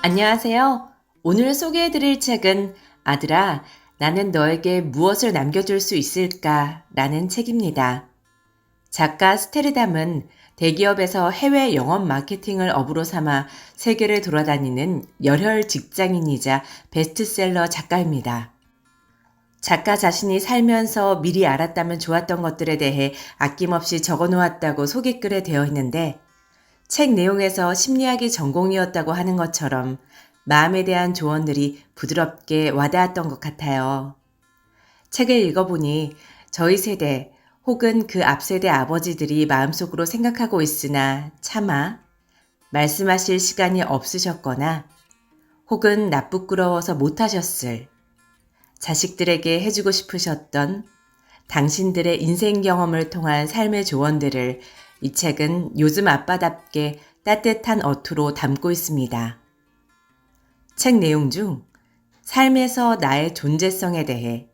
안녕하세요. 오늘 소개해드릴 책은 아들아, 나는 너에게 무엇을 남겨줄 수 있을까? 라는 책입니다. 작가 스테르담은 대기업에서 해외 영업 마케팅을 업으로 삼아 세계를 돌아다니는 열혈 직장인이자 베스트셀러 작가입니다. 작가 자신이 살면서 미리 알았다면 좋았던 것들에 대해 아낌없이 적어 놓았다고 소개글에 되어 있는데 책 내용에서 심리학이 전공이었다고 하는 것처럼 마음에 대한 조언들이 부드럽게 와닿았던 것 같아요. 책을 읽어보니 저희 세대 혹은 그 앞 세대 아버지들이 마음속으로 생각하고 있으나 차마 말씀하실 시간이 없으셨거나 혹은 나쁘끄러워서 못하셨을 자식들에게 해주고 싶으셨던 당신들의 인생 경험을 통한 삶의 조언들을 이 책은 요즘 아빠답게 따뜻한 어투로 담고 있습니다. 책 내용 중 삶에서 나의 존재성에 대해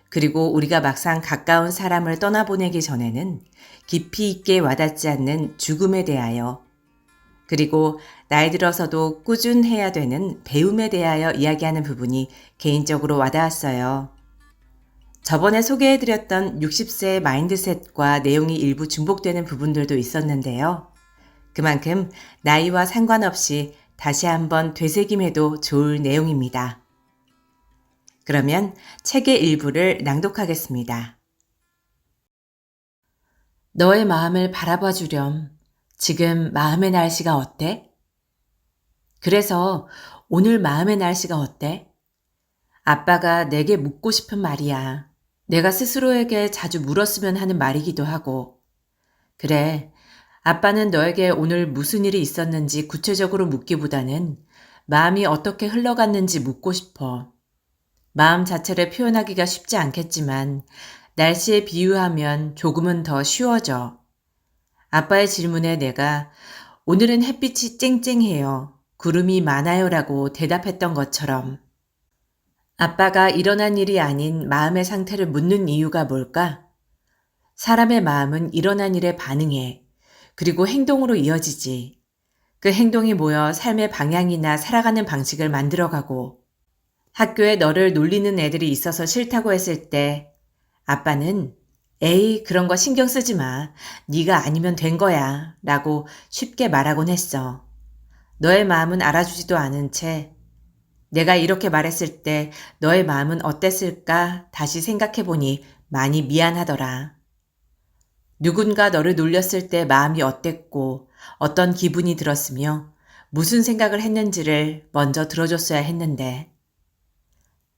그리고 우리가 막상 가까운 사람을 떠나보내기 전에는 깊이 있게 와닿지 않는 죽음에 대하여 그리고 나이 들어서도 꾸준해야 되는 배움에 대하여 이야기하는 부분이 개인적으로 와닿았어요. 저번에 소개해드렸던 60세의 마인드셋과 내용이 일부 중복되는 부분들도 있었는데요. 그만큼 나이와 상관없이 다시 한번 되새김해도 좋을 내용입니다. 그러면 책의 일부를 낭독하겠습니다. 너의 마음을 바라봐 주렴. 지금 마음의 날씨가 어때? 그래서 오늘 마음의 날씨가 어때? 아빠가 내게 묻고 싶은 말이야. 내가 스스로에게 자주 물었으면 하는 말이기도 하고. 그래, 아빠는 너에게 오늘 무슨 일이 있었는지 구체적으로 묻기보다는 마음이 어떻게 흘러갔는지 묻고 싶어. 마음 자체를 표현하기가 쉽지 않겠지만 날씨에 비유하면 조금은 더 쉬워져. 아빠의 질문에 내가 오늘은 햇빛이 쨍쨍해요. 구름이 많아요 라고 대답했던 것처럼. 아빠가 일어난 일이 아닌 마음의 상태를 묻는 이유가 뭘까? 사람의 마음은 일어난 일에 반응해. 그리고 행동으로 이어지지. 그 행동이 모여 삶의 방향이나 살아가는 방식을 만들어가고 학교에 너를 놀리는 애들이 있어서 싫다고 했을 때 아빠는 에이 그런 거 신경 쓰지 마. 네가 아니면 된 거야 라고 쉽게 말하곤 했어. 너의 마음은 알아주지도 않은 채 내가 이렇게 말했을 때 너의 마음은 어땠을까 다시 생각해보니 많이 미안하더라. 누군가 너를 놀렸을 때 마음이 어땠고 어떤 기분이 들었으며 무슨 생각을 했는지를 먼저 들어줬어야 했는데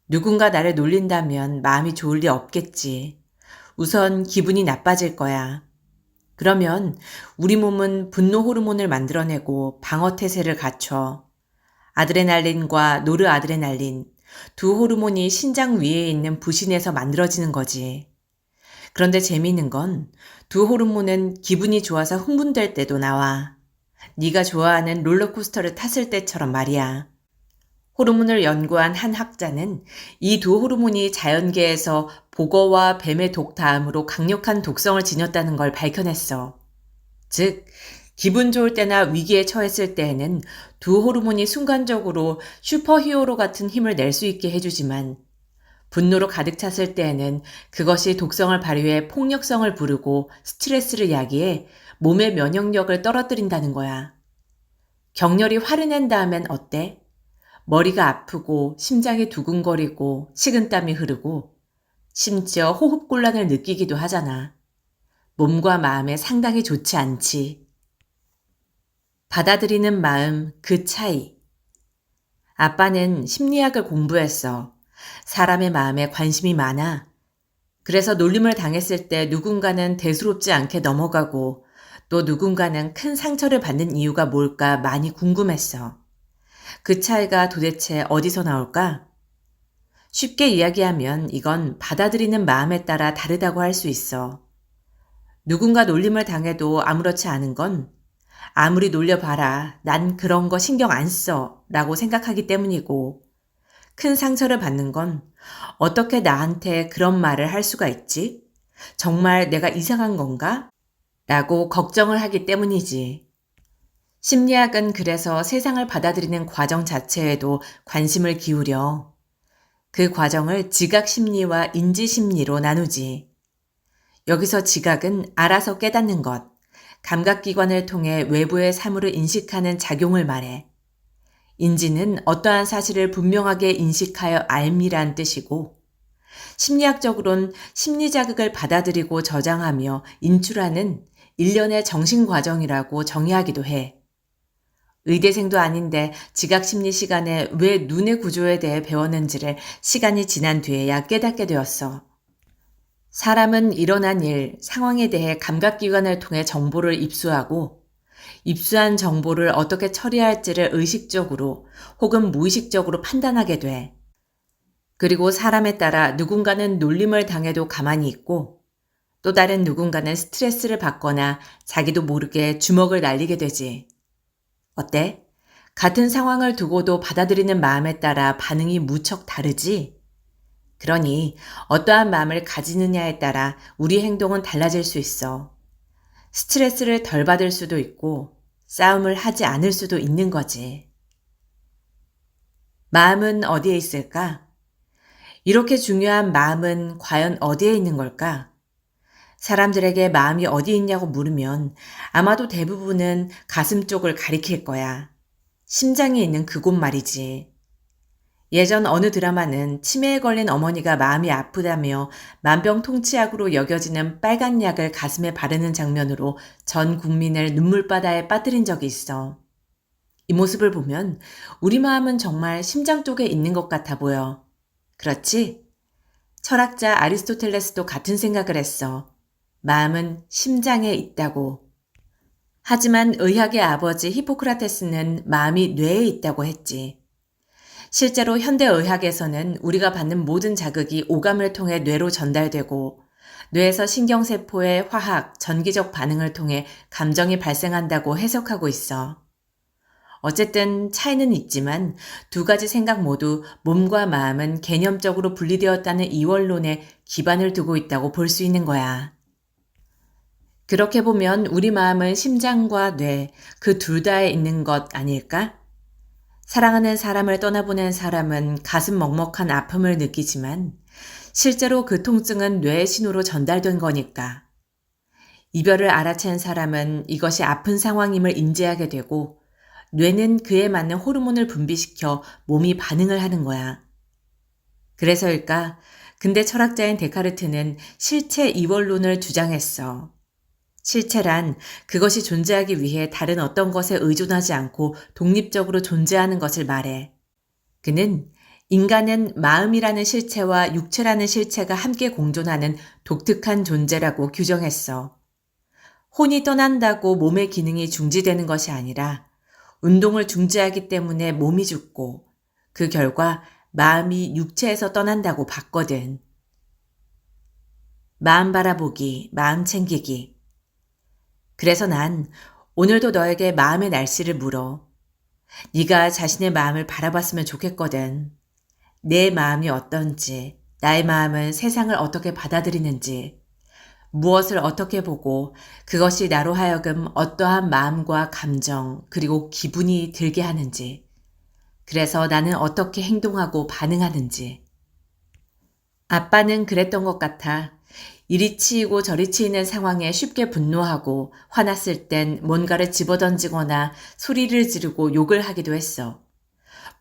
누군가 나를 놀린다면 마음이 좋을 리 없겠지. 우선 기분이 나빠질 거야. 그러면 우리 몸은 분노 호르몬을 만들어내고 방어 태세를 갖춰 아드레날린과 노르아드레날린 두 호르몬이 신장 위에 있는 부신에서 만들어지는 거지. 그런데 재미있는 건 두 호르몬은 기분이 좋아서 흥분될 때도 나와. 네가 좋아하는 롤러코스터를 탔을 때처럼 말이야. 호르몬을 연구한 한 학자는 이 두 호르몬이 자연계에서 복어와 뱀의 독 다음으로 강력한 독성을 지녔다는 걸 밝혀냈어. 즉, 기분 좋을 때나 위기에 처했을 때에는 두 호르몬이 순간적으로 슈퍼히어로 같은 힘을 낼 수 있게 해주지만 분노로 가득 찼을 때에는 그것이 독성을 발휘해 폭력성을 부르고 스트레스를 야기해 몸의 면역력을 떨어뜨린다는 거야. 격렬히 화를 낸 다음엔 어때? 머리가 아프고 심장이 두근거리고 식은땀이 흐르고 심지어 호흡곤란을 느끼기도 하잖아. 몸과 마음에 상당히 좋지 않지. 받아들이는 마음, 그 차이. 아빠는 심리학을 공부했어. 사람의 마음에 관심이 많아. 그래서 놀림을 당했을 때 누군가는 대수롭지 않게 넘어가고 또 누군가는 큰 상처를 받는 이유가 뭘까 많이 궁금했어. 그 차이가 도대체 어디서 나올까? 쉽게 이야기하면 이건 받아들이는 마음에 따라 다르다고 할 수 있어. 누군가 놀림을 당해도 아무렇지 않은 건 아무리 놀려봐라, 난 그런 거 신경 안 써 라고 생각하기 때문이고 큰 상처를 받는 건 어떻게 나한테 그런 말을 할 수가 있지? 정말 내가 이상한 건가? 라고 걱정을 하기 때문이지. 심리학은 그래서 세상을 받아들이는 과정 자체에도 관심을 기울여. 그 과정을 지각 심리와 인지 심리로 나누지. 여기서 지각은 알아서 깨닫는 것, 감각기관을 통해 외부의 사물을 인식하는 작용을 말해. 인지는 어떠한 사실을 분명하게 인식하여 알미란 뜻이고, 심리학적으론 심리자극을 받아들이고 저장하며 인출하는 일련의 정신과정이라고 정의하기도 해. 의대생도 아닌데 지각심리 시간에 왜 눈의 구조에 대해 배웠는지를 시간이 지난 뒤에야 깨닫게 되었어. 사람은 일어난 일, 상황에 대해 감각기관을 통해 정보를 입수하고 입수한 정보를 어떻게 처리할지를 의식적으로 혹은 무의식적으로 판단하게 돼. 그리고 사람에 따라 누군가는 놀림을 당해도 가만히 있고 또 다른 누군가는 스트레스를 받거나 자기도 모르게 주먹을 날리게 되지. 어때? 같은 상황을 두고도 받아들이는 마음에 따라 반응이 무척 다르지? 그러니 어떠한 마음을 가지느냐에 따라 우리 행동은 달라질 수 있어. 스트레스를 덜 받을 수도 있고 싸움을 하지 않을 수도 있는 거지. 마음은 어디에 있을까? 이렇게 중요한 마음은 과연 어디에 있는 걸까? 사람들에게 마음이 어디 있냐고 물으면 아마도 대부분은 가슴 쪽을 가리킬 거야. 심장이 있는 그곳 말이지. 예전 어느 드라마는 치매에 걸린 어머니가 마음이 아프다며 만병통치약으로 여겨지는 빨간 약을 가슴에 바르는 장면으로 전 국민을 눈물바다에 빠뜨린 적이 있어. 이 모습을 보면 우리 마음은 정말 심장 쪽에 있는 것 같아 보여. 그렇지? 철학자 아리스토텔레스도 같은 생각을 했어. 마음은 심장에 있다고. 하지만 의학의 아버지 히포크라테스는 마음이 뇌에 있다고 했지. 실제로 현대의학에서는 우리가 받는 모든 자극이 오감을 통해 뇌로 전달되고 뇌에서 신경세포의 화학, 전기적 반응을 통해 감정이 발생한다고 해석하고 있어. 어쨌든 차이는 있지만 두 가지 생각 모두 몸과 마음은 개념적으로 분리되었다는 이원론에 기반을 두고 있다고 볼 수 있는 거야. 그렇게 보면 우리 마음은 심장과 뇌, 그 둘 다에 있는 것 아닐까? 사랑하는 사람을 떠나보낸 사람은 가슴 먹먹한 아픔을 느끼지만 실제로 그 통증은 뇌의 신호로 전달된 거니까. 이별을 알아챈 사람은 이것이 아픈 상황임을 인지하게 되고 뇌는 그에 맞는 호르몬을 분비시켜 몸이 반응을 하는 거야. 그래서일까? 근대 철학자인 데카르트는 실체 이원론을 주장했어. 실체란 그것이 존재하기 위해 다른 어떤 것에 의존하지 않고 독립적으로 존재하는 것을 말해. 그는 인간은 마음이라는 실체와 육체라는 실체가 함께 공존하는 독특한 존재라고 규정했어. 혼이 떠난다고 몸의 기능이 중지되는 것이 아니라 운동을 중지하기 때문에 몸이 죽고 그 결과 마음이 육체에서 떠난다고 봤거든. 마음 바라보기, 마음 챙기기. 그래서 난 오늘도 너에게 마음의 날씨를 물어. 네가 자신의 마음을 바라봤으면 좋겠거든. 내 마음이 어떤지, 나의 마음은 세상을 어떻게 받아들이는지, 무엇을 어떻게 보고 그것이 나로 하여금 어떠한 마음과 감정 그리고 기분이 들게 하는지, 그래서 나는 어떻게 행동하고 반응하는지. 아빠는 그랬던 것 같아. 이리 치이고 저리 치이는 상황에 쉽게 분노하고 화났을 땐 뭔가를 집어던지거나 소리를 지르고 욕을 하기도 했어.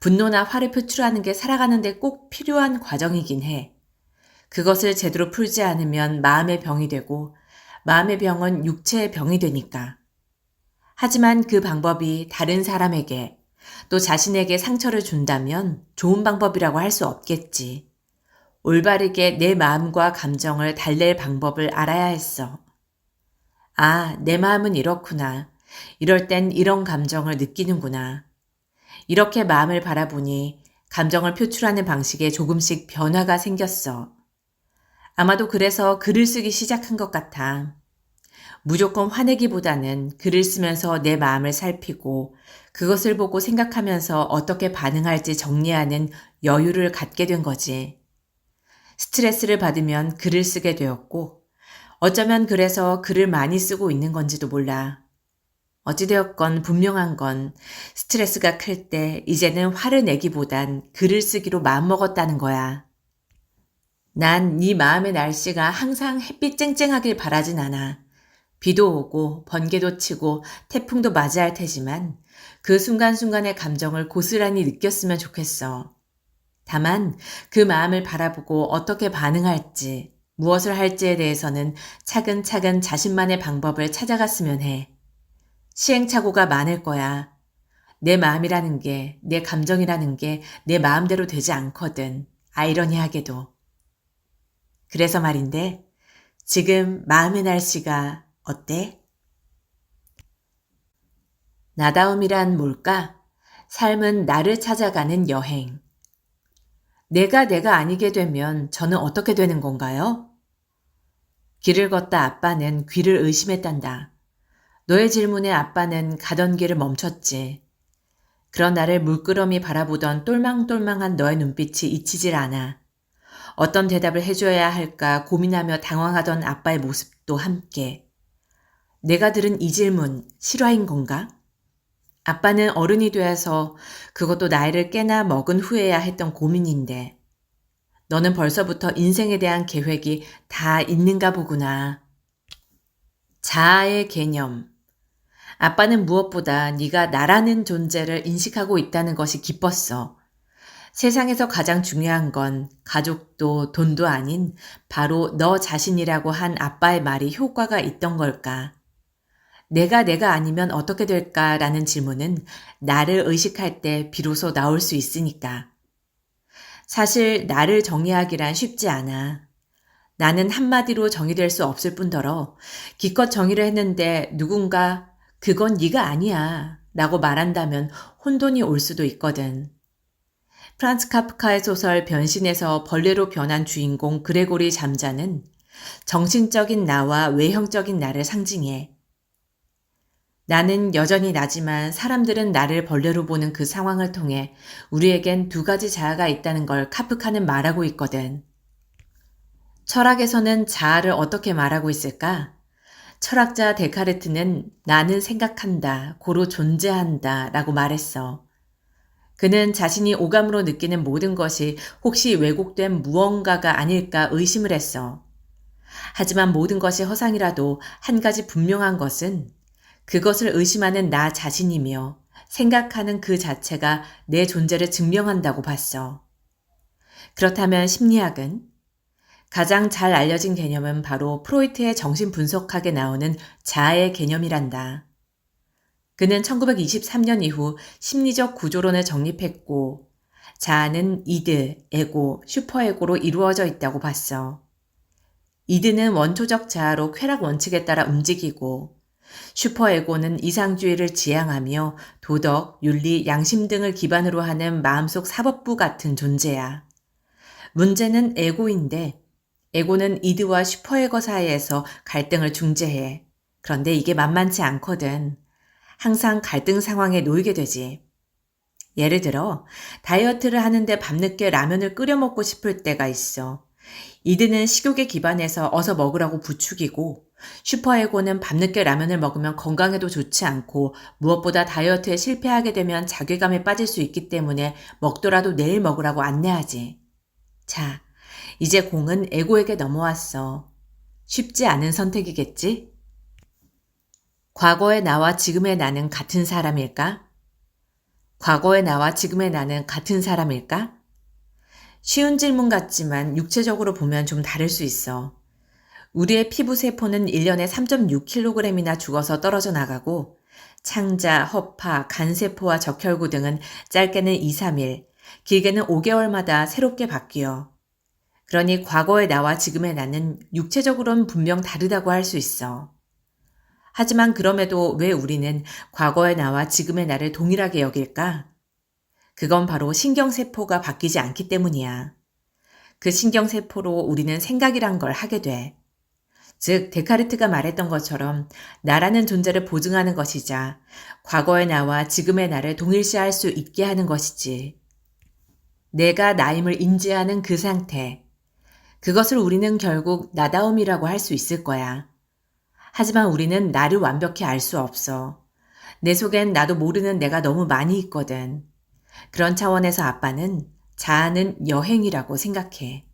분노나 화를 표출하는 게 살아가는데 꼭 필요한 과정이긴 해. 그것을 제대로 풀지 않으면 마음의 병이 되고 마음의 병은 육체의 병이 되니까. 하지만 그 방법이 다른 사람에게 또 자신에게 상처를 준다면 좋은 방법이라고 할 수 없겠지. 올바르게 내 마음과 감정을 달랠 방법을 알아야 했어. 아, 내 마음은 이렇구나. 이럴 땐 이런 감정을 느끼는구나. 이렇게 마음을 바라보니 감정을 표출하는 방식에 조금씩 변화가 생겼어. 아마도 그래서 글을 쓰기 시작한 것 같아. 무조건 화내기보다는 글을 쓰면서 내 마음을 살피고 그것을 보고 생각하면서 어떻게 반응할지 정리하는 여유를 갖게 된 거지. 스트레스를 받으면 글을 쓰게 되었고 어쩌면 그래서 글을 많이 쓰고 있는 건지도 몰라. 어찌되었건 분명한 건 스트레스가 클 때 이제는 화를 내기보단 글을 쓰기로 마음먹었다는 거야. 난 네 마음의 날씨가 항상 햇빛 쨍쨍하길 바라진 않아. 비도 오고 번개도 치고 태풍도 맞이할 테지만 그 순간순간의 감정을 고스란히 느꼈으면 좋겠어. 다만 그 마음을 바라보고 어떻게 반응할지, 무엇을 할지에 대해서는 차근차근 자신만의 방법을 찾아갔으면 해. 시행착오가 많을 거야. 내 마음이라는 게, 내 감정이라는 게 내 마음대로 되지 않거든. 아이러니하게도. 그래서 말인데, 지금 마음의 날씨가 어때? 나다움이란 뭘까? 삶은 나를 찾아가는 여행. 내가 아니게 되면 저는 어떻게 되는 건가요? 길을 걷다 아빠는 귀를 의심했단다. 너의 질문에 아빠는 가던 길을 멈췄지. 그런 나를 물끄러미 바라보던 똘망똘망한 너의 눈빛이 잊히질 않아. 어떤 대답을 해줘야 할까 고민하며 당황하던 아빠의 모습도 함께. 내가 들은 이 질문, 실화인 건가? 아빠는 어른이 되어서 그것도 나이를 꽤나 먹은 후에야 했던 고민인데 너는 벌써부터 인생에 대한 계획이 다 있는가 보구나. 자아의 개념. 아빠는 무엇보다 네가 나라는 존재를 인식하고 있다는 것이 기뻤어. 세상에서 가장 중요한 건 가족도 돈도 아닌 바로 너 자신이라고 한 아빠의 말이 효과가 있던 걸까? 내가 아니면 어떻게 될까라는 질문은 나를 의식할 때 비로소 나올 수 있으니까. 사실 나를 정의하기란 쉽지 않아. 나는 한마디로 정의될 수 없을 뿐더러 기껏 정의를 했는데 누군가 그건 네가 아니야 라고 말한다면 혼돈이 올 수도 있거든. 프란츠 카프카의 소설 변신에서 벌레로 변한 주인공 그레고리 잠자는 정신적인 나와 외형적인 나를 상징해. 나는 여전히 나지만 사람들은 나를 벌레로 보는 그 상황을 통해 우리에겐 두 가지 자아가 있다는 걸 카프카는 말하고 있거든. 철학에서는 자아를 어떻게 말하고 있을까? 철학자 데카르트는 나는 생각한다, 고로 존재한다 라고 말했어. 그는 자신이 오감으로 느끼는 모든 것이 혹시 왜곡된 무언가가 아닐까 의심을 했어. 하지만 모든 것이 허상이라도 한 가지 분명한 것은 그것을 의심하는 나 자신이며 생각하는 그 자체가 내 존재를 증명한다고 봤어. 그렇다면 심리학은? 가장 잘 알려진 개념은 바로 프로이트의 정신분석학에 나오는 자아의 개념이란다. 그는 1923년 이후 심리적 구조론을 정립했고 자아는 이드, 에고, 슈퍼에고로 이루어져 있다고 봤어. 이드는 원초적 자아로 쾌락 원칙에 따라 움직이고 슈퍼에고는 이상주의를 지향하며 도덕, 윤리, 양심 등을 기반으로 하는 마음속 사법부 같은 존재야. 문제는 에고인데 에고는 이드와 슈퍼에고 사이에서 갈등을 중재해. 그런데 이게 만만치 않거든. 항상 갈등 상황에 놓이게 되지. 예를 들어 다이어트를 하는데 밤늦게 라면을 끓여 먹고 싶을 때가 있어. 이드는 식욕에 기반해서 어서 먹으라고 부추기고 슈퍼에고는 밤늦게 라면을 먹으면 건강에도 좋지 않고 무엇보다 다이어트에 실패하게 되면 자괴감에 빠질 수 있기 때문에 먹더라도 내일 먹으라고 안내하지. 자, 이제 공은 에고에게 넘어왔어. 쉽지 않은 선택이겠지? 과거의 나와 지금의 나는 같은 사람일까? 과거의 나와 지금의 나는 같은 사람일까? 쉬운 질문 같지만 육체적으로 보면 좀 다를 수 있어. 우리의 피부 세포는 1년에 3.6kg이나 죽어서 떨어져 나가고 창자, 허파, 간세포와 적혈구 등은 짧게는 2, 3일, 길게는 5개월마다 새롭게 바뀌어. 그러니 과거의 나와 지금의 나는 육체적으로는 분명 다르다고 할 수 있어. 하지만 그럼에도 왜 우리는 과거의 나와 지금의 나를 동일하게 여길까? 그건 바로 신경세포가 바뀌지 않기 때문이야. 그 신경세포로 우리는 생각이란 걸 하게 돼. 즉 데카르트가 말했던 것처럼 나라는 존재를 보증하는 것이자 과거의 나와 지금의 나를 동일시할 수 있게 하는 것이지. 내가 나임을 인지하는 그 상태. 그것을 우리는 결국 나다움이라고 할 수 있을 거야. 하지만 우리는 나를 완벽히 알 수 없어. 내 속엔 나도 모르는 내가 너무 많이 있거든. 그런 차원에서 아빠는 자아는 여행이라고 생각해.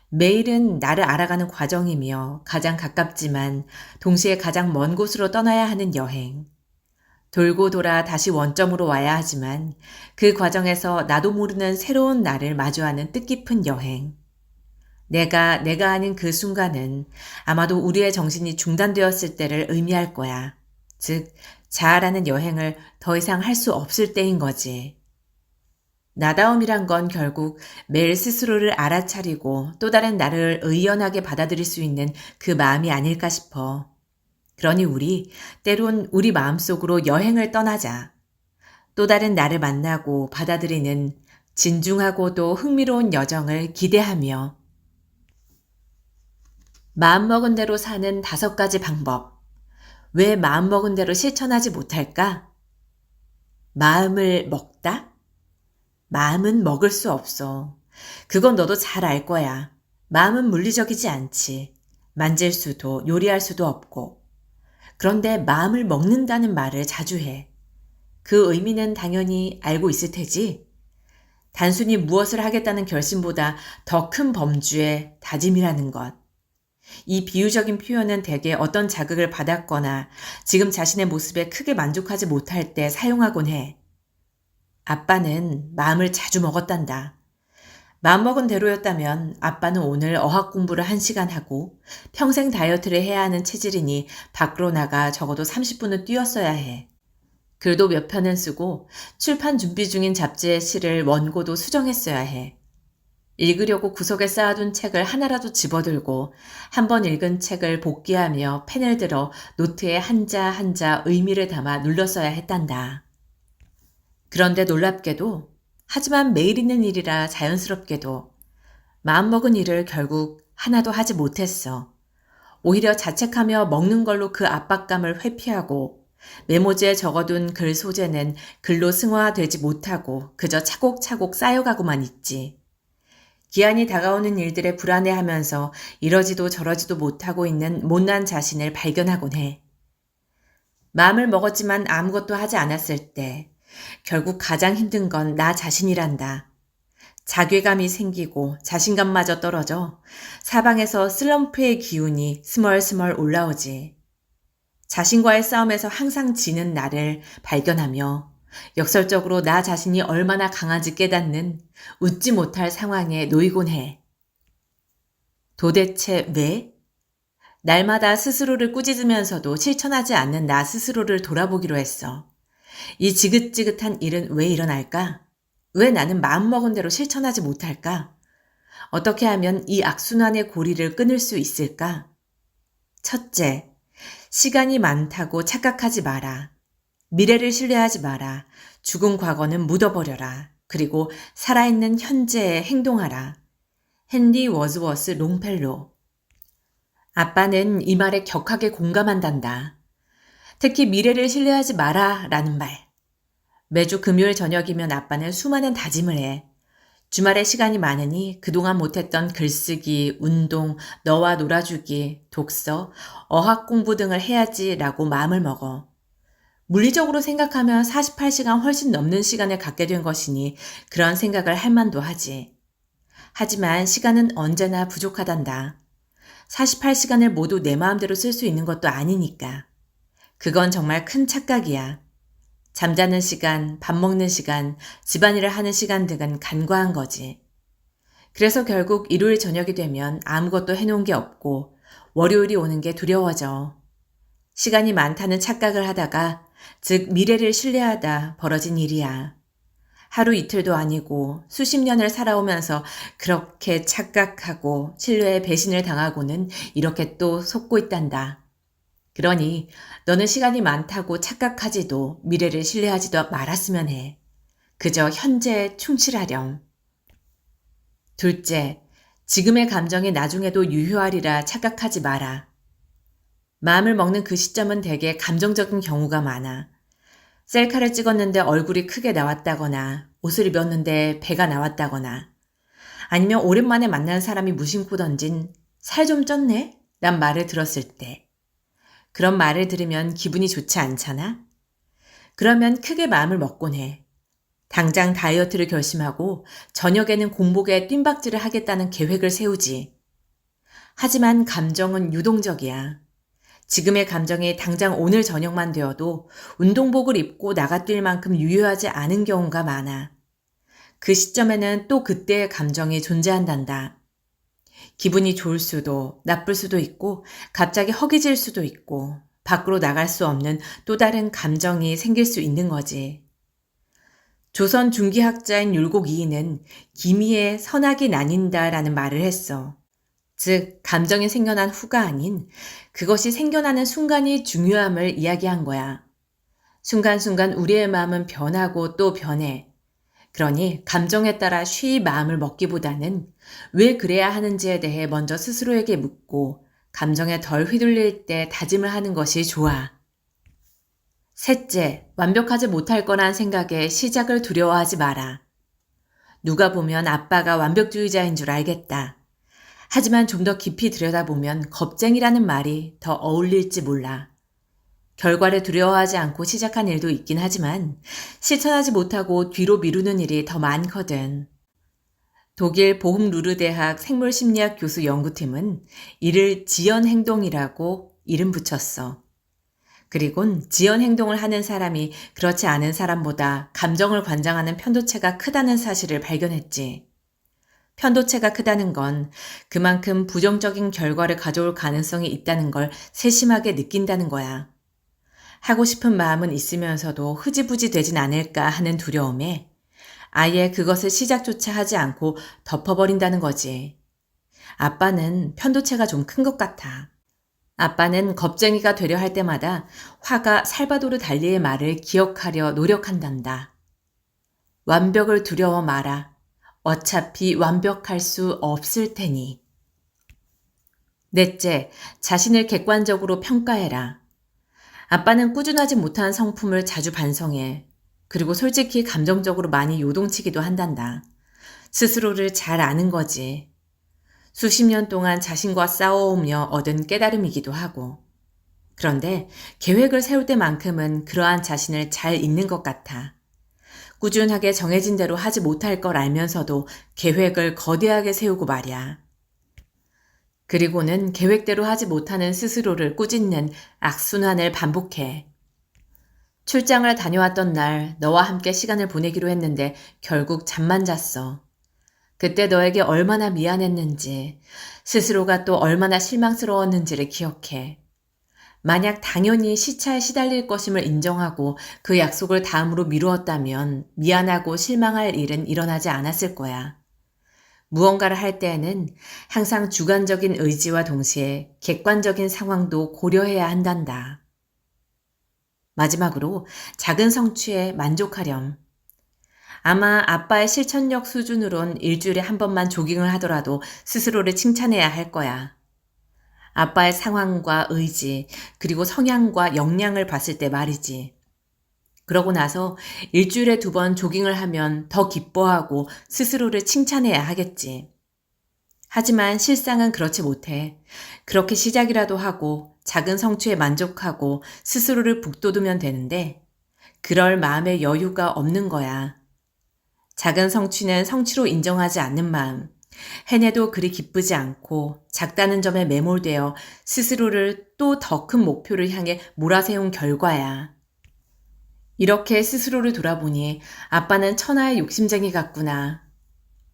매일은 나를 알아가는 과정이며 가장 가깝지만 동시에 가장 먼 곳으로 떠나야 하는 여행. 돌고 돌아 다시 원점으로 와야 하지만 그 과정에서 나도 모르는 새로운 나를 마주하는 뜻깊은 여행. 내가 아닌 그 순간은 아마도 우리의 정신이 중단되었을 때를 의미할 거야. 즉, 자아라는 여행을 더 이상 할 수 없을 때인 거지. 나다움이란 건 결국 매일 스스로를 알아차리고 또 다른 나를 의연하게 받아들일 수 있는 그 마음이 아닐까 싶어. 그러니 우리 때론 우리 마음속으로 여행을 떠나자. 또 다른 나를 만나고 받아들이는 진중하고도 흥미로운 여정을 기대하며. 마음먹은 대로 사는 5가지 방법. 왜 마음먹은 대로 실천하지 못할까? 마음을 먹다? 마음은 먹을 수 없어. 그건 너도 잘 알 거야. 마음은 물리적이지 않지. 만질 수도 요리할 수도 없고. 그런데 마음을 먹는다는 말을 자주 해. 그 의미는 당연히 알고 있을 테지. 단순히 무엇을 하겠다는 결심보다 더 큰 범주의 다짐이라는 것. 이 비유적인 표현은 대개 어떤 자극을 받았거나 지금 자신의 모습에 크게 만족하지 못할 때 사용하곤 해. 아빠는 마음을 자주 먹었단다. 마음먹은 대로였다면 아빠는 오늘 어학 공부를 1시간 하고 평생 다이어트를 해야 하는 체질이니 밖으로 나가 적어도 30분은 뛰었어야 해. 글도 몇 편은 쓰고 출판 준비 중인 잡지의 시를 원고도 수정했어야 해. 읽으려고 구석에 쌓아둔 책을 하나라도 집어들고 한 번 읽은 책을 복기하며 펜을 들어 노트에 한자 한자 의미를 담아 눌렀어야 했단다. 그런데 놀랍게도 하지만 매일 있는 일이라 자연스럽게도 마음먹은 일을 결국 하나도 하지 못했어. 오히려 자책하며 먹는 걸로 그 압박감을 회피하고 메모지에 적어둔 글 소재는 글로 승화되지 못하고 그저 차곡차곡 쌓여가고만 있지. 기한이 다가오는 일들에 불안해하면서 이러지도 저러지도 못하고 있는 못난 자신을 발견하곤 해. 마음을 먹었지만 아무것도 하지 않았을 때 결국 가장 힘든 건 나 자신이란다. 자괴감이 생기고 자신감마저 떨어져 사방에서 슬럼프의 기운이 스멀스멀 올라오지. 자신과의 싸움에서 항상 지는 나를 발견하며 역설적으로 나 자신이 얼마나 강한지 깨닫는 웃지 못할 상황에 놓이곤 해. 도대체 왜? 날마다 스스로를 꾸짖으면서도 실천하지 않는 나 스스로를 돌아보기로 했어. 이 지긋지긋한 일은 왜 일어날까? 왜 나는 마음먹은 대로 실천하지 못할까? 어떻게 하면 이 악순환의 고리를 끊을 수 있을까? 첫째, 시간이 많다고 착각하지 마라. 미래를 신뢰하지 마라. 죽은 과거는 묻어버려라. 그리고 살아있는 현재에 행동하라. 헨리 워즈워스 롱펠로. 아빠는 이 말에 격하게 공감한단다. 특히 미래를 신뢰하지 마라 라는 말. 매주 금요일 저녁이면 아빠는 수많은 다짐을 해. 주말에 시간이 많으니 그동안 못했던 글쓰기, 운동, 너와 놀아주기, 독서, 어학 공부 등을 해야지라고 마음을 먹어. 물리적으로 생각하면 48시간 훨씬 넘는 시간을 갖게 된 것이니 그런 생각을 할 만도 하지. 하지만 시간은 언제나 부족하단다. 48시간을 모두 내 마음대로 쓸 수 있는 것도 아니니까. 그건 정말 큰 착각이야. 잠자는 시간, 밥 먹는 시간, 집안일을 하는 시간 등은 간과한 거지. 그래서 결국 일요일 저녁이 되면 아무것도 해놓은 게 없고 월요일이 오는 게 두려워져. 시간이 많다는 착각을 하다가, 즉 미래를 신뢰하다 벌어진 일이야. 하루 이틀도 아니고 수십 년을 살아오면서 그렇게 착각하고 신뢰에 배신을 당하고는 이렇게 또 속고 있단다. 그러니 너는 시간이 많다고 착각하지도 미래를 신뢰하지도 말았으면 해. 그저 현재에 충실하렴. 둘째, 지금의 감정이 나중에도 유효하리라 착각하지 마라. 마음을 먹는 그 시점은 대개 감정적인 경우가 많아. 셀카를 찍었는데 얼굴이 크게 나왔다거나 옷을 입었는데 배가 나왔다거나 아니면 오랜만에 만난 사람이 무심코 던진 살 좀 쪘네? 란 말을 들었을 때. 그런 말을 들으면 기분이 좋지 않잖아? 그러면 크게 마음을 먹곤 해. 당장 다이어트를 결심하고 저녁에는 공복에 뜀박질을 하겠다는 계획을 세우지. 하지만 감정은 유동적이야. 지금의 감정이 당장 오늘 저녁만 되어도 운동복을 입고 나가 뛸 만큼 유효하지 않은 경우가 많아. 그 시점에는 또 그때의 감정이 존재한단다. 기분이 좋을 수도 나쁠 수도 있고 갑자기 허기질 수도 있고 밖으로 나갈 수 없는 또 다른 감정이 생길 수 있는 거지. 조선 중기학자인 율곡이인은 기미에 선악이 나뉜다라는 말을 했어. 즉 감정이 생겨난 후가 아닌 그것이 생겨나는 순간이 중요함을 이야기한 거야. 순간순간 우리의 마음은 변하고 또 변해. 그러니 감정에 따라 쉬이 마음을 먹기보다는 왜 그래야 하는지에 대해 먼저 스스로에게 묻고 감정에 덜 휘둘릴 때 다짐을 하는 것이 좋아. 셋째, 완벽하지 못할 거란 생각에 시작을 두려워하지 마라. 누가 보면 아빠가 완벽주의자인 줄 알겠다. 하지만 좀 더 깊이 들여다보면 겁쟁이라는 말이 더 어울릴지 몰라. 결과를 두려워하지 않고 시작한 일도 있긴 하지만 실천하지 못하고 뒤로 미루는 일이 더 많거든. 독일 보훔루르대학 생물심리학 교수 연구팀은 이를 지연행동이라고 이름 붙였어. 그리곤 지연행동을 하는 사람이 그렇지 않은 사람보다 감정을 관장하는 편도체가 크다는 사실을 발견했지. 편도체가 크다는 건 그만큼 부정적인 결과를 가져올 가능성이 있다는 걸 세심하게 느낀다는 거야. 하고 싶은 마음은 있으면서도 흐지부지 되진 않을까 하는 두려움에 아예 그것을 시작조차 하지 않고 덮어버린다는 거지. 아빠는 편도체가 좀 큰 것 같아. 아빠는 겁쟁이가 되려 할 때마다 화가 살바도르 달리의 말을 기억하려 노력한단다. 완벽을 두려워 마라. 어차피 완벽할 수 없을 테니. 넷째, 자신을 객관적으로 평가해라. 아빠는 꾸준하지 못한 성품을 자주 반성해. 그리고 솔직히 감정적으로 많이 요동치기도 한단다. 스스로를 잘 아는 거지. 수십 년 동안 자신과 싸워오며 얻은 깨달음이기도 하고. 그런데 계획을 세울 때만큼은 그러한 자신을 잘 잊는 것 같아. 꾸준하게 정해진 대로 하지 못할 걸 알면서도 계획을 거대하게 세우고 말이야. 그리고는 계획대로 하지 못하는 스스로를 꾸짖는 악순환을 반복해. 출장을 다녀왔던 날 너와 함께 시간을 보내기로 했는데 결국 잠만 잤어. 그때 너에게 얼마나 미안했는지, 스스로가 또 얼마나 실망스러웠는지를 기억해. 만약 당연히 시차에 시달릴 것임을 인정하고 그 약속을 다음으로 미루었다면 미안하고 실망할 일은 일어나지 않았을 거야. 무언가를 할 때에는 항상 주관적인 의지와 동시에 객관적인 상황도 고려해야 한단다. 마지막으로 작은 성취에 만족하렴. 아마 아빠의 실천력 수준으론 일주일에 한 번만 조깅을 하더라도 스스로를 칭찬해야 할 거야. 아빠의 상황과 의지, 그리고 성향과 역량을 봤을 때 말이지. 그러고 나서 일주일에 2번 조깅을 하면 더 기뻐하고 스스로를 칭찬해야 하겠지. 하지만 실상은 그렇지 못해. 그렇게 시작이라도 하고 작은 성취에 만족하고 스스로를 북돋우면 되는데 그럴 마음의 여유가 없는 거야. 작은 성취는 성취로 인정하지 않는 마음, 해내도 그리 기쁘지 않고 작다는 점에 매몰되어 스스로를 또 더 큰 목표를 향해 몰아세운 결과야. 이렇게 스스로를 돌아보니 아빠는 천하의 욕심쟁이 같구나.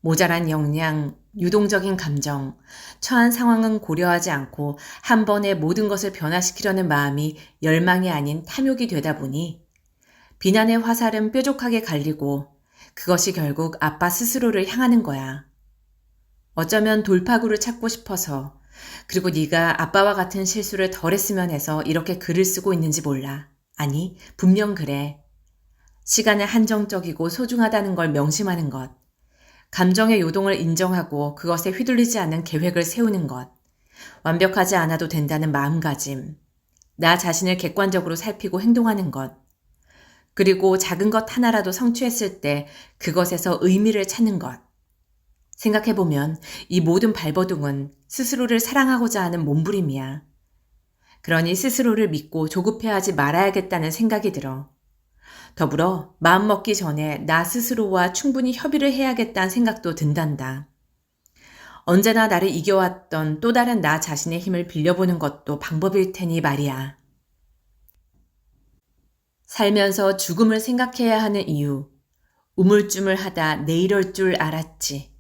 모자란 역량, 유동적인 감정, 처한 상황은 고려하지 않고 한 번에 모든 것을 변화시키려는 마음이 열망이 아닌 탐욕이 되다 보니 비난의 화살은 뾰족하게 갈리고 그것이 결국 아빠 스스로를 향하는 거야. 어쩌면 돌파구를 찾고 싶어서 그리고 네가 아빠와 같은 실수를 덜 했으면 해서 이렇게 글을 쓰고 있는지 몰라. 아니, 분명 그래. 시간은 한정적이고 소중하다는 걸 명심하는 것. 감정의 요동을 인정하고 그것에 휘둘리지 않는 계획을 세우는 것. 완벽하지 않아도 된다는 마음가짐. 나 자신을 객관적으로 살피고 행동하는 것. 그리고 작은 것 하나라도 성취했을 때 그것에서 의미를 찾는 것. 생각해보면 이 모든 발버둥은 스스로를 사랑하고자 하는 몸부림이야. 그러니 스스로를 믿고 조급해하지 말아야겠다는 생각이 들어. 더불어 마음 먹기 전에 나 스스로와 충분히 협의를 해야겠다는 생각도 든단다. 언제나 나를 이겨왔던 또 다른 나 자신의 힘을 빌려보는 것도 방법일 테니 말이야. 살면서 죽음을 생각해야 하는 이유. 우물쭈물하다 내 이럴 줄 알았지.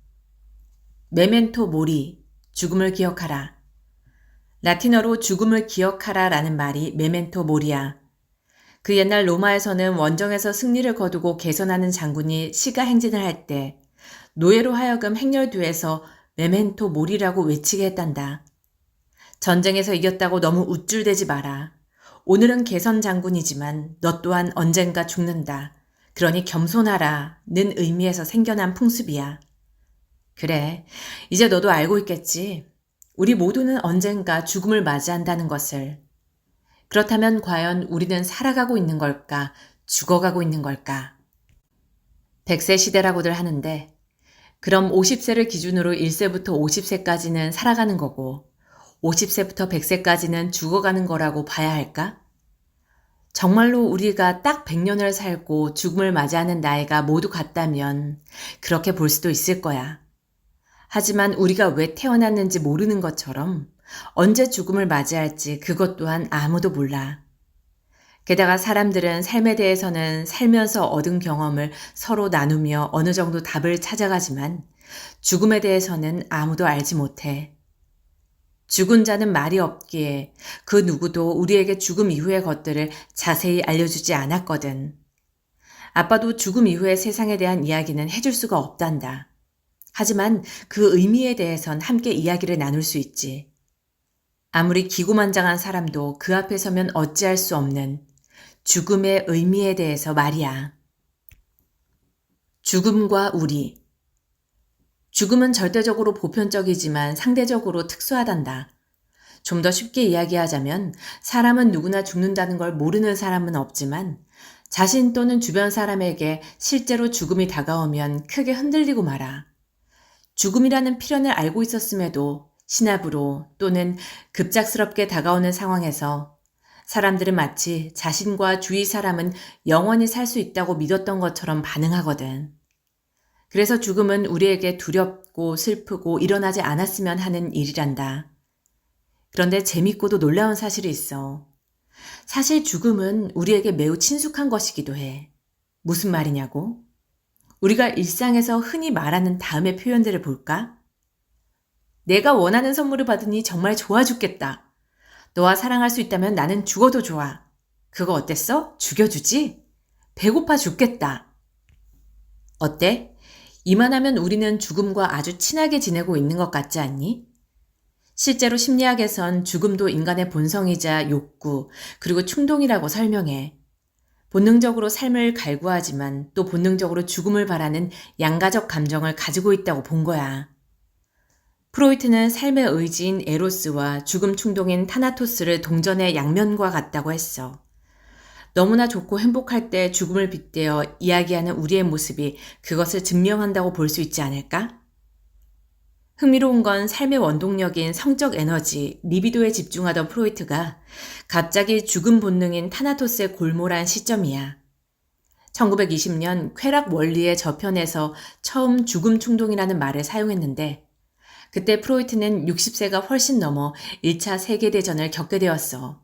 메멘토 모리, 죽음을 기억하라. 라틴어로 죽음을 기억하라 라는 말이 메멘토 모리야. 그 옛날 로마에서는 원정에서 승리를 거두고 개선하는 장군이 시가 행진을 할 때 노예로 하여금 행렬뒤에서 메멘토 모리라고 외치게 했단다. 전쟁에서 이겼다고 너무 우쭐대지 마라. 오늘은 개선 장군이지만 너 또한 언젠가 죽는다. 그러니 겸손하라는 의미에서 생겨난 풍습이야. 그래, 이제 너도 알고 있겠지. 우리 모두는 언젠가 죽음을 맞이한다는 것을. 그렇다면 과연 우리는 살아가고 있는 걸까? 죽어가고 있는 걸까? 100세 시대라고들 하는데 그럼 50세를 기준으로 1세부터 50세까지는 살아가는 거고 50세부터 100세까지는 죽어가는 거라고 봐야 할까? 정말로 우리가 딱 100년을 살고 죽음을 맞이하는 나이가 모두 같다면 그렇게 볼 수도 있을 거야. 하지만 우리가 왜 태어났는지 모르는 것처럼 언제 죽음을 맞이할지 그것 또한 아무도 몰라. 게다가 사람들은 삶에 대해서는 살면서 얻은 경험을 서로 나누며 어느 정도 답을 찾아가지만 죽음에 대해서는 아무도 알지 못해. 죽은 자는 말이 없기에 그 누구도 우리에게 죽음 이후의 것들을 자세히 알려주지 않았거든. 아빠도 죽음 이후의 세상에 대한 이야기는 해줄 수가 없단다. 하지만 그 의미에 대해선 함께 이야기를 나눌 수 있지. 아무리 기고만장한 사람도 그 앞에 서면 어찌할 수 없는 죽음의 의미에 대해서 말이야. 죽음과 우리. 죽음은 절대적으로 보편적이지만 상대적으로 특수하단다. 좀 더 쉽게 이야기하자면 사람은 누구나 죽는다는 걸 모르는 사람은 없지만 자신 또는 주변 사람에게 실제로 죽음이 다가오면 크게 흔들리고 말아. 죽음이라는 필연을 알고 있었음에도 신압으로 또는 급작스럽게 다가오는 상황에서 사람들은 마치 자신과 주위 사람은 영원히 살 수 있다고 믿었던 것처럼 반응하거든. 그래서 죽음은 우리에게 두렵고 슬프고 일어나지 않았으면 하는 일이란다. 그런데 재밌고도 놀라운 사실이 있어. 사실 죽음은 우리에게 매우 친숙한 것이기도 해. 무슨 말이냐고? 우리가 일상에서 흔히 말하는 다음의 표현들을 볼까? 내가 원하는 선물을 받으니 정말 좋아 죽겠다. 너와 사랑할 수 있다면 나는 죽어도 좋아. 그거 어땠어? 죽여주지? 배고파 죽겠다. 어때? 이만하면 우리는 죽음과 아주 친하게 지내고 있는 것 같지 않니? 실제로 심리학에선 죽음도 인간의 본성이자 욕구, 그리고 충동이라고 설명해. 본능적으로 삶을 갈구하지만 또 본능적으로 죽음을 바라는 양가적 감정을 가지고 있다고 본 거야. 프로이트는 삶의 의지인 에로스와 죽음 충동인 타나토스를 동전의 양면과 같다고 했어. 너무나 좋고 행복할 때 죽음을 빗대어 이야기하는 우리의 모습이 그것을 증명한다고 볼 수 있지 않을까? 흥미로운 건 삶의 원동력인 성적 에너지, 리비도에 집중하던 프로이트가 갑자기 죽음 본능인 타나토스에 골몰한 시점이야. 1920년 쾌락 원리의 저편에서 처음 죽음 충동이라는 말을 사용했는데 그때 프로이트는 60세가 훨씬 넘어 1차 세계대전을 겪게 되었어.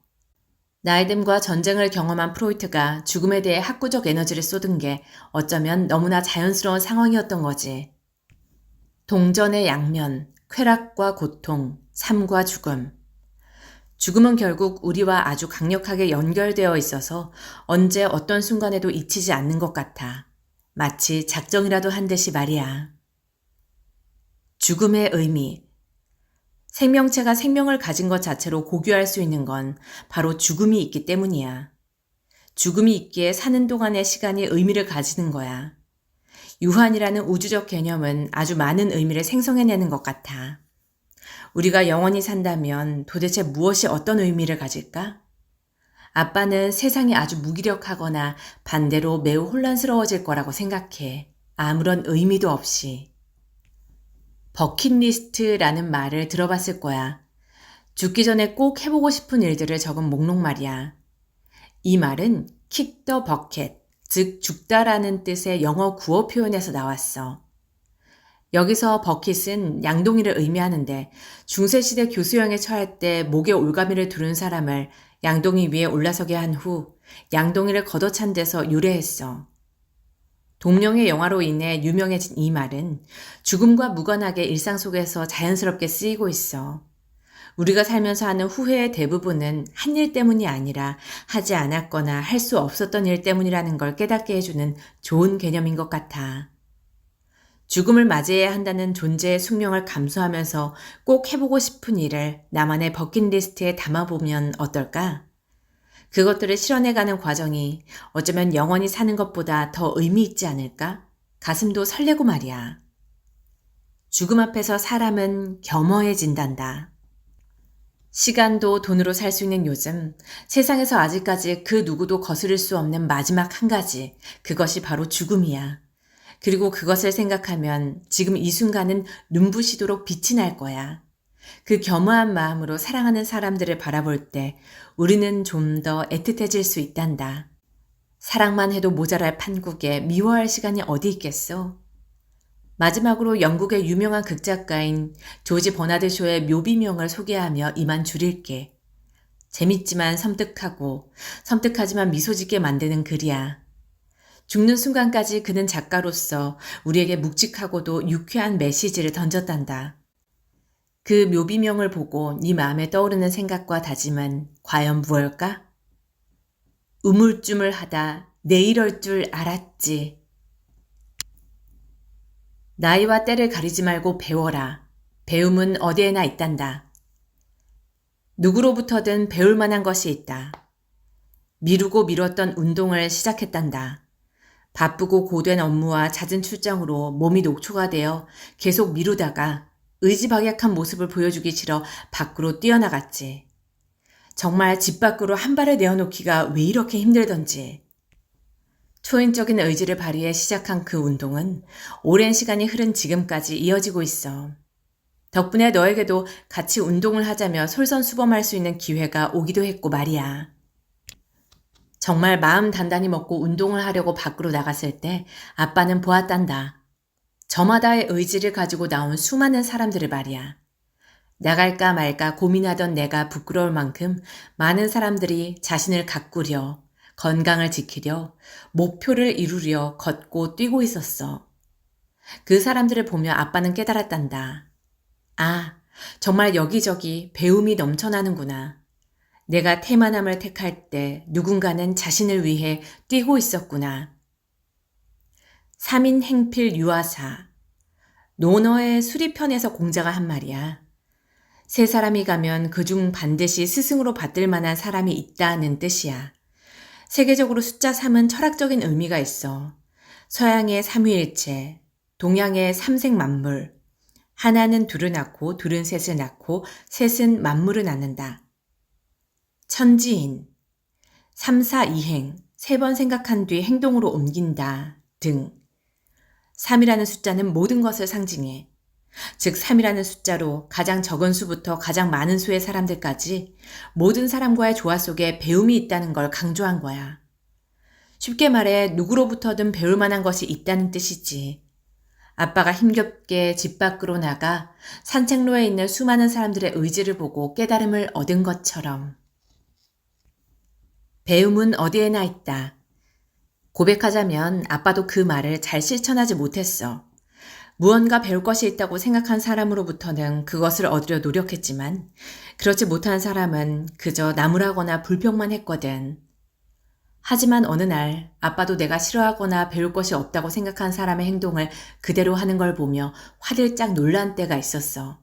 나이듦과 전쟁을 경험한 프로이트가 죽음에 대해 학구적 에너지를 쏟은 게 어쩌면 너무나 자연스러운 상황이었던 거지. 동전의 양면, 쾌락과 고통, 삶과 죽음. 죽음은 결국 우리와 아주 강력하게 연결되어 있어서 언제 어떤 순간에도 잊히지 않는 것 같아. 마치 작정이라도 한 듯이 말이야. 죽음의 의미. 생명체가 생명을 가진 것 자체로 고귀할 수 있는 건 바로 죽음이 있기 때문이야. 죽음이 있기에 사는 동안의 시간이 의미를 가지는 거야. 유한이라는 우주적 개념은 아주 많은 의미를 생성해내는 것 같아. 우리가 영원히 산다면 도대체 무엇이 어떤 의미를 가질까? 아빠는 세상이 아주 무기력하거나 반대로 매우 혼란스러워질 거라고 생각해. 아무런 의미도 없이. 버킷리스트라는 말을 들어봤을 거야. 죽기 전에 꼭 해보고 싶은 일들을 적은 목록 말이야. 이 말은 kick the bucket, 즉 죽다라는 뜻의 영어 구어 표현에서 나왔어. 여기서 버킷은 양동이를 의미하는데 중세시대 교수형에 처할 때 목에 올가미를 두른 사람을 양동이 위에 올라서게 한 후 양동이를 걷어찬 데서 유래했어. 동명의 영화로 인해 유명해진 이 말은 죽음과 무관하게 일상 속에서 자연스럽게 쓰이고 있어. 우리가 살면서 하는 후회의 대부분은 한 일 때문이 아니라 하지 않았거나 할 수 없었던 일 때문이라는 걸 깨닫게 해주는 좋은 개념인 것 같아. 죽음을 맞이해야 한다는 존재의 숙명을 감수하면서 꼭 해보고 싶은 일을 나만의 버킷리스트에 담아보면 어떨까? 그것들을 실현해가는 과정이 어쩌면 영원히 사는 것보다 더 의미 있지 않을까? 가슴도 설레고 말이야. 죽음 앞에서 사람은 겸허해진단다. 시간도 돈으로 살 수 있는 요즘, 세상에서 아직까지 그 누구도 거스를 수 없는 마지막 한 가지, 그것이 바로 죽음이야. 그리고 그것을 생각하면 지금 이 순간은 눈부시도록 빛이 날 거야. 그 겸허한 마음으로 사랑하는 사람들을 바라볼 때 우리는 좀 더 애틋해질 수 있단다. 사랑만 해도 모자랄 판국에 미워할 시간이 어디 있겠소? 마지막으로 영국의 유명한 극작가인 조지 버나드 쇼의 묘비명을 소개하며 이만 줄일게. 재밌지만 섬뜩하고 섬뜩하지만 미소 짓게 만드는 글이야. 죽는 순간까지 그는 작가로서 우리에게 묵직하고도 유쾌한 메시지를 던졌단다. 그 묘비명을 보고 네 마음에 떠오르는 생각과 다짐은 과연 무엇일까? 우물쭈물하다 내 이럴 줄 알았지. 나이와 때를 가리지 말고 배워라. 배움은 어디에나 있단다. 누구로부터든 배울 만한 것이 있다. 미루고 미뤘던 운동을 시작했단다. 바쁘고 고된 업무와 잦은 출장으로 몸이 녹초가 되어 계속 미루다가 의지박약한 모습을 보여주기 싫어 밖으로 뛰어나갔지. 정말 집 밖으로 한 발을 내어놓기가 왜 이렇게 힘들던지. 초인적인 의지를 발휘해 시작한 그 운동은 오랜 시간이 흐른 지금까지 이어지고 있어. 덕분에 너에게도 같이 운동을 하자며 솔선수범할 수 있는 기회가 오기도 했고 말이야. 정말 마음 단단히 먹고 운동을 하려고 밖으로 나갔을 때 아빠는 보았단다. 저마다의 의지를 가지고 나온 수많은 사람들을 말이야. 나갈까 말까 고민하던 내가 부끄러울 만큼 많은 사람들이 자신을 가꾸려, 건강을 지키려, 목표를 이루려 걷고 뛰고 있었어. 그 사람들을 보며 아빠는 깨달았단다. 아, 정말 여기저기 배움이 넘쳐나는구나. 내가 태만함을 택할 때 누군가는 자신을 위해 뛰고 있었구나. 3인 행필 유아사. 논어의 수리편에서 공자가 한 말이야. 세 사람이 가면 그중 반드시 스승으로 받들 만한 사람이 있다는 뜻이야. 세계적으로 숫자 3은 철학적인 의미가 있어. 서양의 삼위일체, 동양의 삼생만물, 하나는 둘을 낳고 둘은 셋을 낳고 셋은 만물을 낳는다. 천지인, 3, 4, 2행, 3번 생각한 뒤 행동으로 옮긴다 등. 3이라는 숫자는 모든 것을 상징해. 즉 3이라는 숫자로 가장 적은 수부터 가장 많은 수의 사람들까지 모든 사람과의 조화 속에 배움이 있다는 걸 강조한 거야. 쉽게 말해 누구로부터든 배울 만한 것이 있다는 뜻이지. 아빠가 힘겹게 집 밖으로 나가 산책로에 있는 수많은 사람들의 의지를 보고 깨달음을 얻은 것처럼. 배움은 어디에나 있다. 고백하자면 아빠도 그 말을 잘 실천하지 못했어. 무언가 배울 것이 있다고 생각한 사람으로부터는 그것을 얻으려 노력했지만 그렇지 못한 사람은 그저 나무라거나 불평만 했거든. 하지만 어느 날 아빠도 내가 싫어하거나 배울 것이 없다고 생각한 사람의 행동을 그대로 하는 걸 보며 화들짝 놀란 때가 있었어.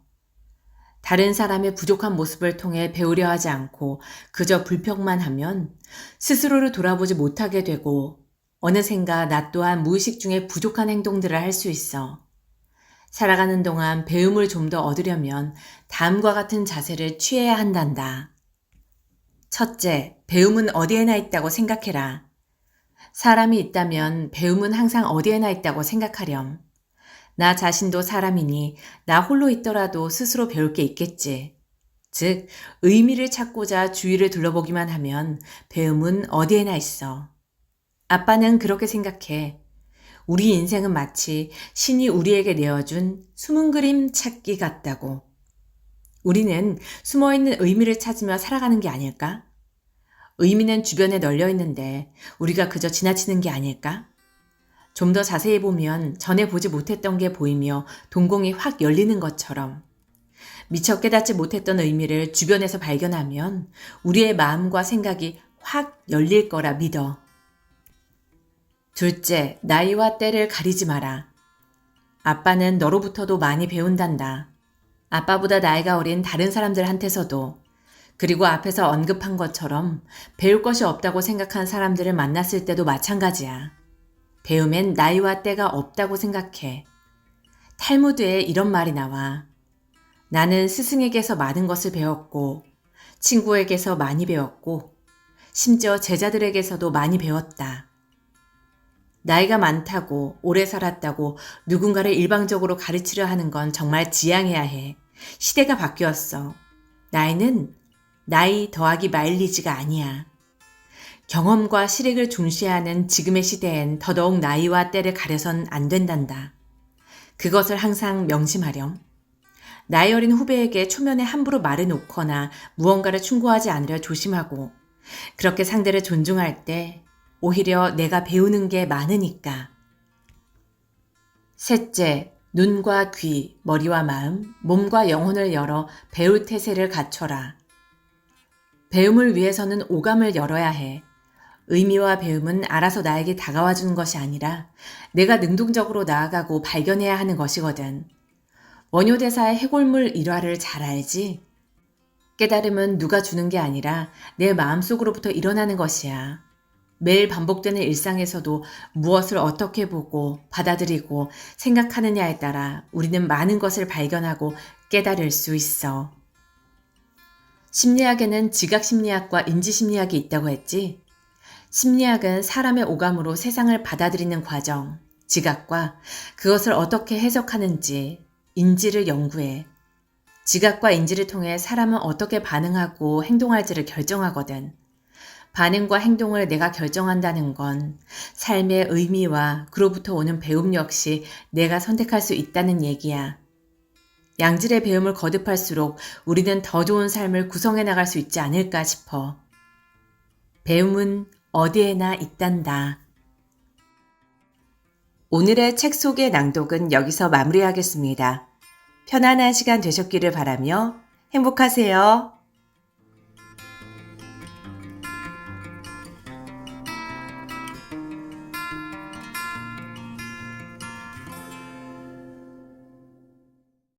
다른 사람의 부족한 모습을 통해 배우려 하지 않고 그저 불평만 하면 스스로를 돌아보지 못하게 되고 어느샌가 나 또한 무의식 중에 부족한 행동들을 할 수 있어. 살아가는 동안 배움을 좀 더 얻으려면 다음과 같은 자세를 취해야 한단다. 첫째, 배움은 어디에나 있다고 생각해라. 사람이 있다면 배움은 항상 어디에나 있다고 생각하렴. 나 자신도 사람이니 나 홀로 있더라도 스스로 배울 게 있겠지. 즉, 의미를 찾고자 주위를 둘러보기만 하면 배움은 어디에나 있어. 아빠는 그렇게 생각해. 우리 인생은 마치 신이 우리에게 내어준 숨은 그림 찾기 같다고. 우리는 숨어있는 의미를 찾으며 살아가는 게 아닐까? 의미는 주변에 널려 있는데 우리가 그저 지나치는 게 아닐까? 좀 더 자세히 보면 전에 보지 못했던 게 보이며 동공이 확 열리는 것처럼 미처 깨닫지 못했던 의미를 주변에서 발견하면 우리의 마음과 생각이 확 열릴 거라 믿어. 둘째, 나이와 때를 가리지 마라. 아빠는 너로부터도 많이 배운단다. 아빠보다 나이가 어린 다른 사람들한테서도, 그리고 앞에서 언급한 것처럼 배울 것이 없다고 생각한 사람들을 만났을 때도 마찬가지야. 배움엔 나이와 때가 없다고 생각해. 탈무드에 이런 말이 나와. 나는 스승에게서 많은 것을 배웠고, 친구에게서 많이 배웠고, 심지어 제자들에게서도 많이 배웠다. 나이가 많다고, 오래 살았다고 누군가를 일방적으로 가르치려 하는 건 정말 지양해야 해. 시대가 바뀌었어. 나이는 나이 더하기 마일리지가 아니야. 경험과 실익을 중시하는 지금의 시대엔 더더욱 나이와 때를 가려선 안 된단다. 그것을 항상 명심하렴. 나이 어린 후배에게 초면에 함부로 말을 놓거나 무언가를 충고하지 않으려 조심하고, 그렇게 상대를 존중할 때 오히려 내가 배우는 게 많으니까. 셋째, 눈과 귀, 머리와 마음, 몸과 영혼을 열어 배울 태세를 갖춰라. 배움을 위해서는 오감을 열어야 해. 의미와 배움은 알아서 나에게 다가와 주는 것이 아니라 내가 능동적으로 나아가고 발견해야 하는 것이거든. 원효대사의 해골물 일화를 잘 알지? 깨달음은 누가 주는 게 아니라 내 마음속으로부터 일어나는 것이야. 매일 반복되는 일상에서도 무엇을 어떻게 보고 받아들이고 생각하느냐에 따라 우리는 많은 것을 발견하고 깨달을 수 있어. 심리학에는 지각심리학과 인지심리학이 있다고 했지? 심리학은 사람의 오감으로 세상을 받아들이는 과정, 지각과 그것을 어떻게 해석하는지, 인지를 연구해. 지각과 인지를 통해 사람은 어떻게 반응하고 행동할지를 결정하거든. 반응과 행동을 내가 결정한다는 건 삶의 의미와 그로부터 오는 배움 역시 내가 선택할 수 있다는 얘기야. 양질의 배움을 거듭할수록 우리는 더 좋은 삶을 구성해 나갈 수 있지 않을까 싶어. 배움은 어디에나 있단다. 오늘의 책 속의 낭독은 여기서 마무리하겠습니다. 편안한 시간 되셨기를 바라며 행복하세요.